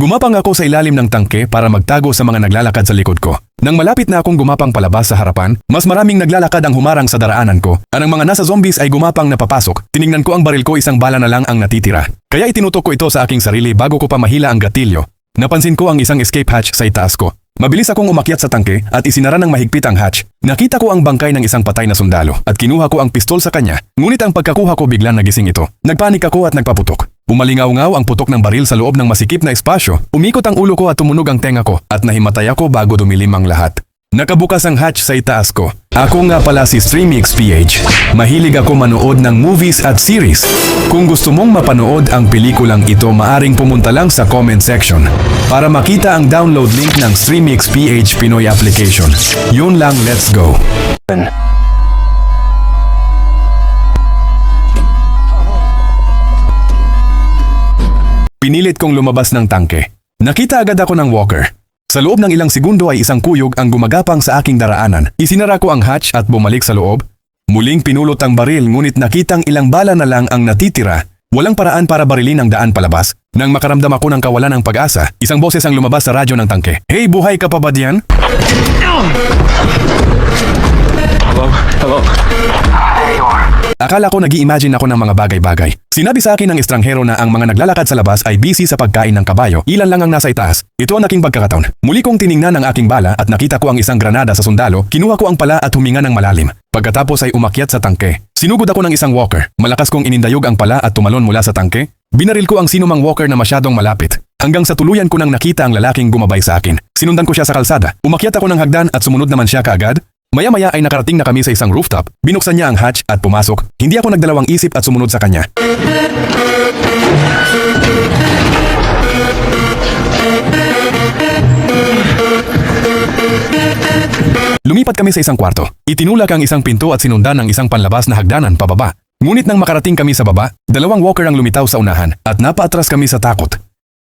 Gumapang ako sa ilalim ng tangke para magtago sa mga naglalakad sa likod ko. Nang malapit na akong gumapang palabas sa harapan, mas maraming naglalakad ang humarang sa daraanan ko. At ang mga nasa zombies ay gumapang na papasok. Tiningnan ko ang baril ko, isang bala na lang ang natitira. Kaya itinutok ko ito sa aking sarili bago ko pa mahila ang gatilyo. Napansin ko ang isang escape hatch sa itaas ko. Mabilis akong umakyat sa tangke at isinara ng mahigpit ang hatch. Nakita ko ang bangkay ng isang patay na sundalo at kinuha ko ang pistol sa kanya. Ngunit ang pagkakuha ko biglang nagising ito. Nagpanik ako at nagpaputok. Umalingaw-ngaw ang putok ng baril sa loob ng masikip na espasyo. Umikot ang ulo ko at tumunog ang tenga ko at nahimatay ako bago dumilim ang lahat. Nakabukas ang hatch sa itaas ko. Ako nga pala si StreamyXPH. Mahilig ako manood ng movies at series. Kung gusto mong mapanood ang pelikulang ito, maaring pumunta lang sa comment section para makita ang download link ng StreamyXPH Pinoy application. Yun lang, let's go. Pinilit kong lumabas ng tangke. Nakita agad ako ng walker. Sa loob ng ilang segundo ay isang kuyog ang gumagapang sa aking daraanan. Isinara ko ang hatch at bumalik sa loob. Muling pinulot ang baril ngunit nakitang ilang bala na lang ang natitira. Walang paraan para barilin ang daan palabas. Nang makaramdam ako ng kawalan ng pag-asa, isang boses ang lumabas sa radyo ng tangke. Hey, buhay ka pa ba diyan? Hello? Hello? There you are. Akala ko nag-i-imagine ako ng mga bagay-bagay. Sinabi sa akin ng estranghero na ang mga naglalakad sa labas ay busy sa pagkain ng kabayo. Ilan lang ang nasa itaas. Ito ang aking pagkakataon. Muli kong tiningnan ang aking bala at nakita ko ang isang granada sa sundalo. Kinuha ko ang pala at huminga ng malalim. Pagkatapos ay umakyat sa tangke. Sinugod ako ng isang walker. Malakas kong inindayog ang pala at tumalon mula sa tangke. Binaril ko ang sinumang walker na masyadong malapit. Hanggang sa tuluyan ko nang nakita ang lalaking gumabay sa akin. Sinundan ko siya sa kalsada. Umakyat ako ng hagdan at sumunod naman siya kaagad. Maya-maya ay nakarating na kami sa isang rooftop. Binuksan niya ang hatch at pumasok. Hindi ako nagdalawang isip at sumunod sa kanya. Lumipat kami sa isang kwarto. Itinulak ang isang pinto at sinundan ang isang panlabas na hagdanan pababa. Ngunit nang makarating kami sa baba, dalawang walker ang lumitaw sa unahan at napaatras kami sa takot.